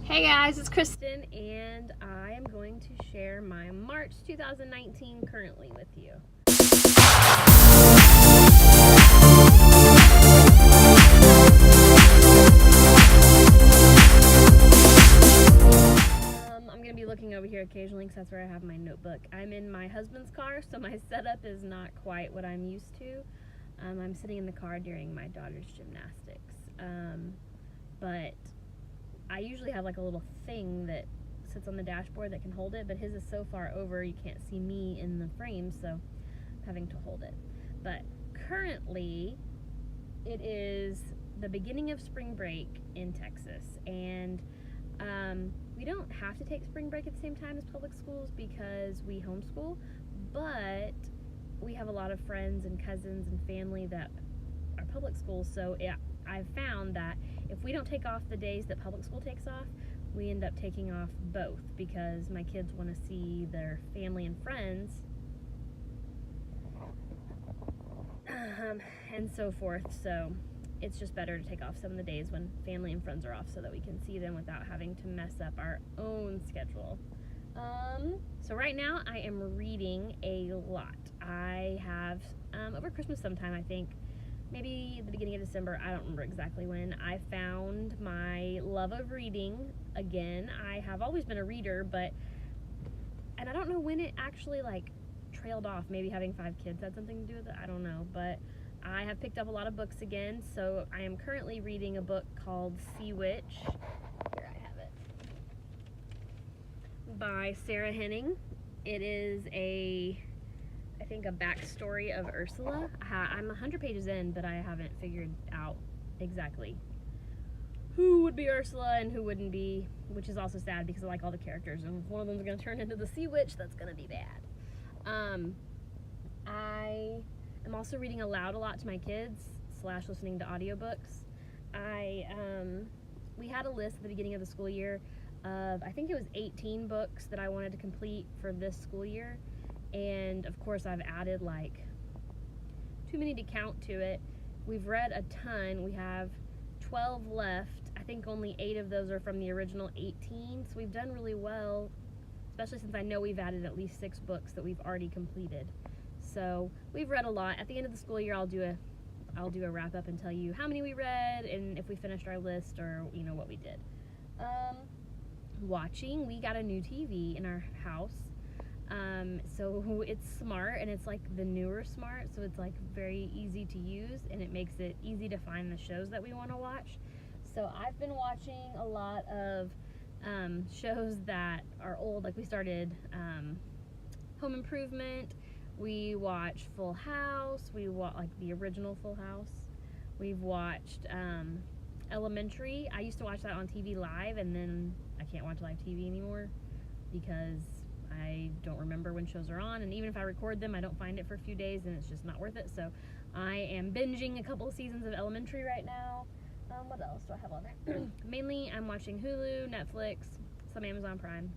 Hey guys, it's Kristen, and I am going to share my March 2019 currently with you. I'm going to be looking over here occasionally because that's where I have my notebook. I'm in my husband's car, so my setup is not quite what I'm used to. I'm sitting in the car during my daughter's gymnastics. But I usually have like a little thing that sits on the dashboard that can hold it, but his is so far over you can't see me in the frame, so I'm having to hold it. But currently it is the beginning of spring break in Texas, and we don't have to take spring break at the same time as public schools because we homeschool, but we have a lot of friends and cousins and family that are public schools, so I've found that if we don't take off the days that public school takes off, we end up taking off both because my kids want to see their family and friends and so forth. So it's just better to take off some of the days when family and friends are off so that we can see them without having to mess up our own schedule. So right now I am reading a lot. I have over Christmas sometime, I think maybe the beginning of December, I don't remember exactly when, I found my love of reading again. I have always been a reader, and I don't know when it actually trailed off. Maybe having 5 kids had something to do with it, I don't know, but I have picked up a lot of books again. So I am currently reading a book called Sea Witch. Here I have it. By Sarah Henning. It is I think a backstory of Ursula. I'm 100 pages in, but I haven't figured out exactly who would be Ursula and who wouldn't be, which is also sad because I like all the characters, and if one of them is going to turn into the Sea Witch, that's going to be bad. I am also reading aloud a lot to my kids / listening to audiobooks. We had a list at the beginning of the school year of, I think it was 18 books that I wanted to complete for this school year. And of course I've added too many to count to it. We've read a ton. We have 12 left. I think only 8 of those are from the original 18. So we've done really well, especially since I know we've added at least 6 books that we've already completed. So we've read a lot. At the end of the school year, I'll do a wrap up and tell you how many we read and if we finished our list or what we did. Watching, we got a new TV in our house. So it's smart, and it's the newer smart, so it's very easy to use, and it makes it easy to find the shows that we want to watch. So I've been watching a lot of shows that are old. We started Home Improvement. We watched Full House. We watched the original Full House. We've watched Elementary. I used to watch that on TV live, and then I can't watch live TV anymore because I don't remember when shows are on, and even if I record them, I don't find it for a few days, and it's just not worth it. So I am binging a couple of seasons of Elementary right now. What else do I have on there? Mainly, I'm watching Hulu, Netflix, some Amazon Prime.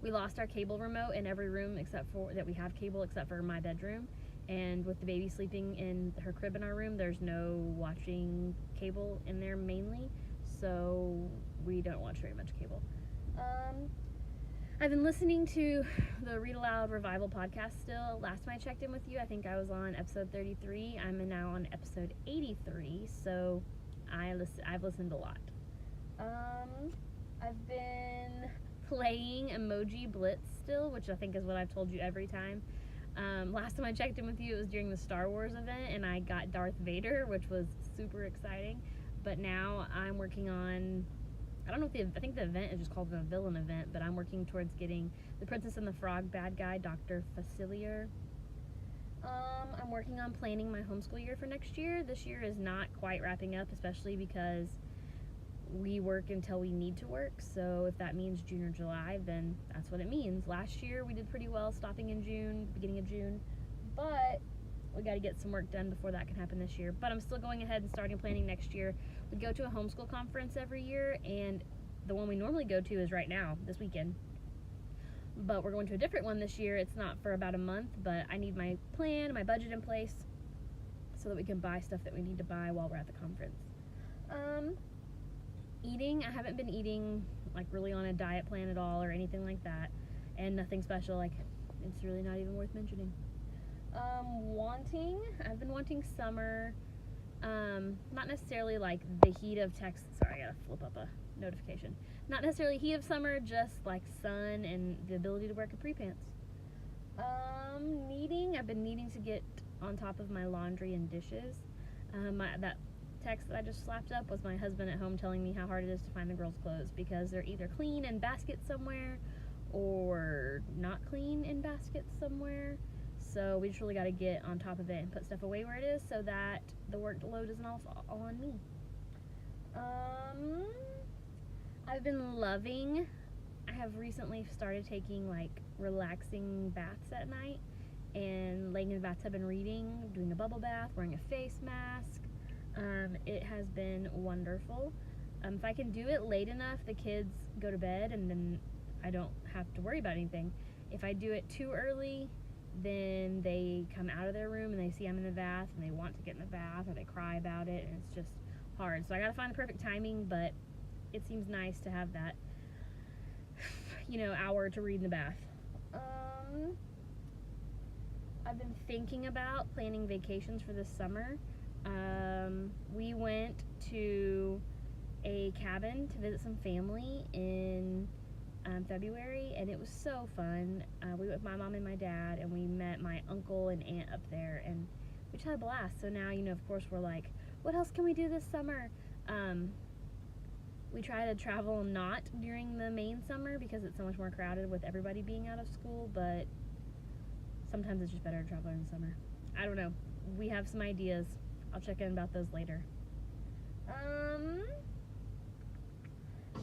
We lost our cable remote in every room that we have cable except for my bedroom, and with the baby sleeping in her crib in our room, there's no watching cable in there mainly, so we don't watch very much cable. I've been listening to the Read Aloud Revival podcast still. Last time I checked in with you, I think I was on episode 33. I'm now on episode 83, so I've listened a lot. I've been playing Emoji Blitz still, which I think is what I've told you every time. Last time I checked in with you, it was during the Star Wars event, and I got Darth Vader, which was super exciting. But now I'm working on, I think the event is just called the villain event, but I'm working towards getting the Princess and the Frog bad guy, Dr. Facilier. I'm working on planning my homeschool year for next year. This year is not quite wrapping up, especially because we work until we need to work. So if that means June or July, then that's what it means. Last year we did pretty well stopping in June, beginning of June, but we got to get some work done before that can happen this year. But I'm still going ahead and starting planning next year. We go to a homeschool conference every year, and the one we normally go to is right now, this weekend. But we're going to a different one this year. It's not for about a month, but I need my plan, my budget in place so that we can buy stuff that we need to buy while we're at the conference. Eating, I haven't been eating like really on a diet plan at all or anything like that, and nothing special. Like, it's really not even worth mentioning. I've been wanting summer. Not necessarily like the heat of Texas. Sorry, I gotta flip up a notification. Not necessarily heat of summer, just like sun and the ability to wear capri pants. I've been needing to get on top of my laundry and dishes. That text that I just slapped up was my husband at home telling me how hard it is to find the girls' clothes because they're either clean in baskets somewhere or not clean in baskets somewhere. So we just really got to get on top of it and put stuff away where it is so that the workload isn't all on me. I have recently started taking like relaxing baths at night and laying in the bathtub and reading, doing a bubble bath, wearing a face mask. It has been wonderful. If I can do it late enough, the kids go to bed and then I don't have to worry about anything. If I do it too early, then they come out of their room and they see I'm in the bath and they want to get in the bath or they cry about it, and it's just hard. So I gotta find the perfect timing, but it seems nice to have that, hour to read in the bath. I've been thinking about planning vacations for this summer. We went to a cabin to visit some family in February, and it was so fun. We went with my mom and my dad, and we met my uncle and aunt up there, and we just had a blast. So now, of course, we're like, what else can we do this summer? We try to travel not during the main summer because it's so much more crowded with everybody being out of school, but sometimes it's just better to travel in the summer. I don't know. We have some ideas. I'll check in about those later.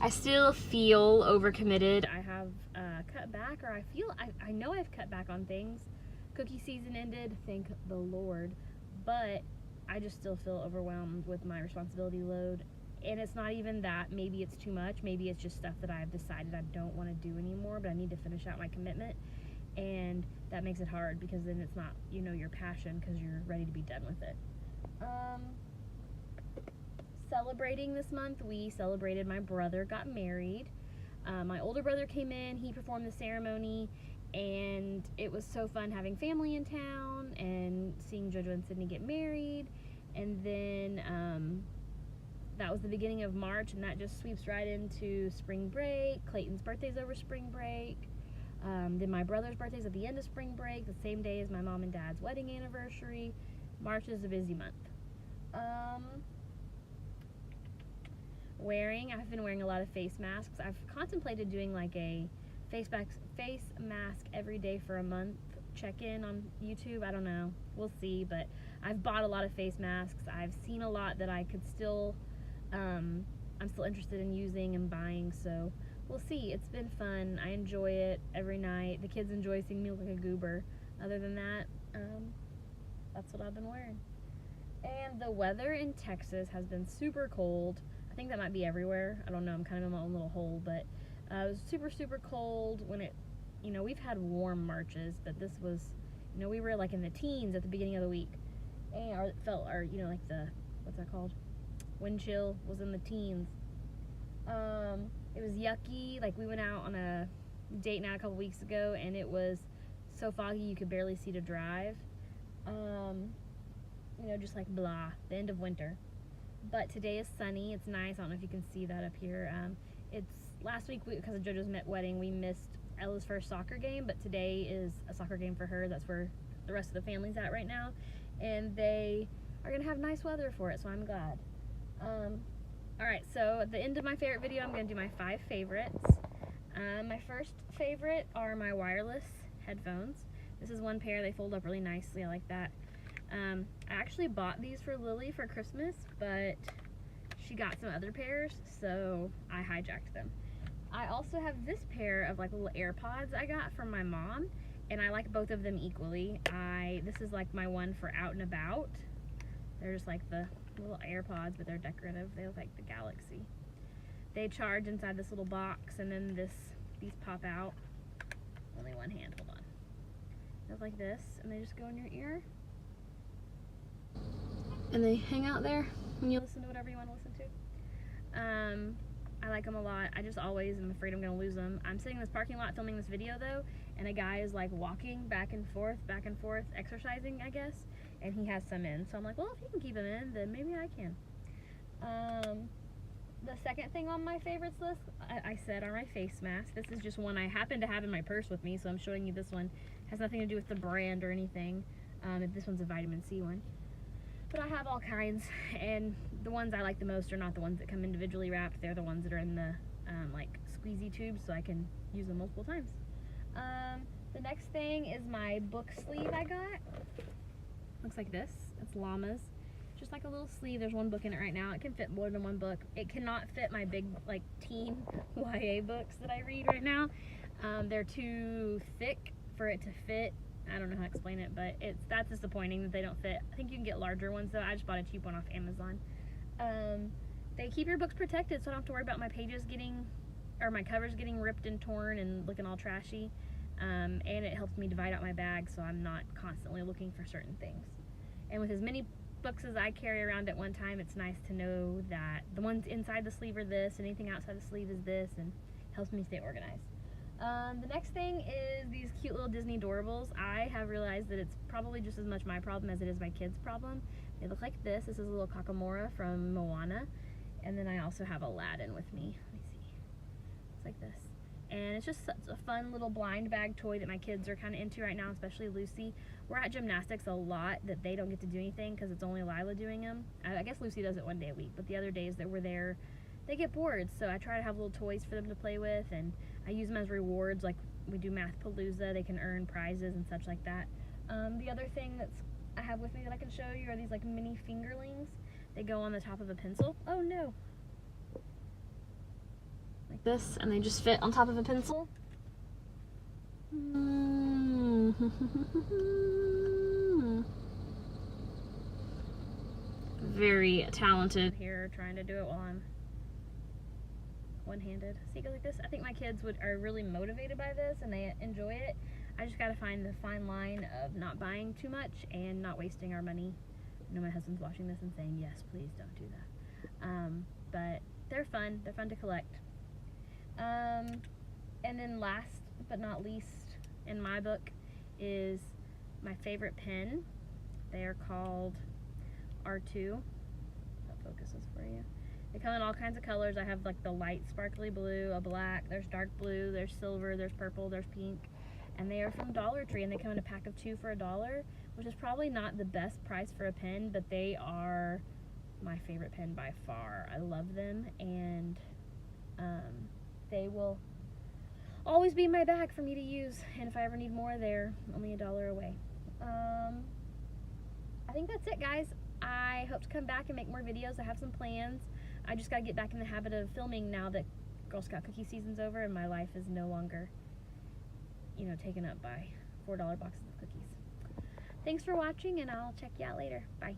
I still feel overcommitted. I have cut back, or I know I've cut back on things. Cookie season ended, thank the Lord, but I just still feel overwhelmed with my responsibility load. And it's not even that maybe it's too much, maybe it's just stuff that I've decided I don't want to do anymore, but I need to finish out my commitment, and that makes it hard because then it's not, your passion because you're ready to be done with it. Celebrating this month, we celebrated my brother got married. My older brother came in, he performed the ceremony, and it was so fun having family in town and seeing JoJo and Sydney get married. And then that was the beginning of March, and that just sweeps right into spring break. Clayton's birthday's over spring break. Then my brother's birthday's at the end of spring break, the same day as my mom and dad's wedding anniversary. March is a busy month. I've been wearing a lot of face masks. I've contemplated doing like a face mask every day for a month check-in on YouTube. I don't know. We'll see, but I've bought a lot of face masks. I've seen a lot that I could still, I'm still interested in using and buying, so we'll see. It's been fun. I enjoy it every night. The kids enjoy seeing me look like a goober. Other than that, that's what I've been wearing. And the weather in Texas has been super cold. I think that might be everywhere. I don't know. I'm kind of in my own little hole, but it was super, super cold when it, we've had warm Marches, but this was, we were like in the teens at the beginning of the week. And it felt, like the, what's that called? Wind chill was in the teens. It was yucky. Like, we went out on a date night a couple weeks ago, and it was so foggy you could barely see to drive. Just like blah, the end of winter. But today is sunny. It's nice. I don't know if you can see that up here. It's last week, because of JoJo's wedding, we missed Ella's first soccer game, but today is a soccer game for her. That's where the rest of the family's at right now, and they are gonna have nice weather for it, so I'm glad. Alright, so at the end of my favorite video, I'm gonna do my 5 favorites. My first favorite are my wireless headphones. This is one pair. They fold up really nicely. I like that. I actually bought these for Lily for Christmas, but she got some other pairs, so I hijacked them. I also have this pair of like little Airpods I got from my mom, and I like both of them equally. This is like my one for out and about. They're just like the little Airpods, but they're decorative. They look like the galaxy. They charge inside this little box, and then these pop out. Only one hand, hold on. They look like this, and they just go in your ear. And they hang out there when you listen to whatever you want to listen I like them a lot. I just always am afraid I'm gonna lose them. I'm sitting in this parking lot filming this video though, and a guy is like walking back and forth, exercising, I guess, and he has some in. So I'm like, well, if he can keep them in, then maybe I can. The second thing on my favorites list, I said, are my face masks. This is just one I happen to have in my purse with me, so I'm showing you this one. Has nothing to do with the brand or anything. This one's a vitamin C one. But I have all kinds, and the ones I like the most are not the ones that come individually wrapped. They're the ones that are in the like squeezy tubes, so I can use them multiple times. The next thing is my book sleeve I got. Looks like this. It's llamas. Just like a little sleeve. There's one book in it right now. It can fit more than one book. It cannot fit my big like teen YA books that I read right now. They're too thick for it to fit. I don't know how to explain it, but that's disappointing that they don't fit. I think you can get larger ones though. I just bought a cheap one off Amazon. They keep your books protected, so I don't have to worry about my pages getting, or my covers getting ripped and torn and looking all trashy. And it helps me divide out my bag so I'm not constantly looking for certain things. And with as many books as I carry around at one time, it's nice to know that the ones inside the sleeve are this, and anything outside the sleeve is this, and helps me stay organized. The next thing is these cute little Disney Doorables. I have realized that it's probably just as much my problem as it is my kids' problem. They look like this. This is a little Kakamora from Moana. And then I also have Aladdin with me. Let me see. It's like this. And it's just such a fun little blind bag toy that my kids are kind of into right now, especially Lucy. We're at gymnastics a lot that they don't get to do anything because it's only Lila doing them. I guess Lucy does it one day a week, but the other days that we're there, they get bored. So I try to have little toys for them to play with, and I use them as rewards. Like we do Math Palooza, they can earn prizes and such like that. The other thing I have with me that I can show you are these like mini Fingerlings. They go on the top of a pencil. Oh no. Like this, and they just fit on top of a pencil. Very talented here, trying to do it while I'm one-handed. See, it goes like this. I think my kids are really motivated by this and they enjoy it. I just gotta find the fine line of not buying too much and not wasting our money. I know my husband's watching this and saying, yes, please don't do that. But they're fun to collect. And then last but not least in my book is my favorite pen. They are called R2. That focuses for you. They come in all kinds of colors. I have like the light sparkly blue, a black, there's dark blue, there's silver, there's purple, there's pink. And they are from Dollar Tree, and they come in a pack of 2 for $1, which is probably not the best price for a pen, but they are my favorite pen by far. I love them, and they will always be in my bag for me to use, and if I ever need more, they're only $1 away. I think that's it, guys. I hope to come back and make more videos. I have some plans. I just gotta get back in the habit of filming now that Girl Scout cookie season's over and my life is no longer, you know, taken up by $4 boxes of cookies. Thanks for watching, and I'll check you out later. Bye.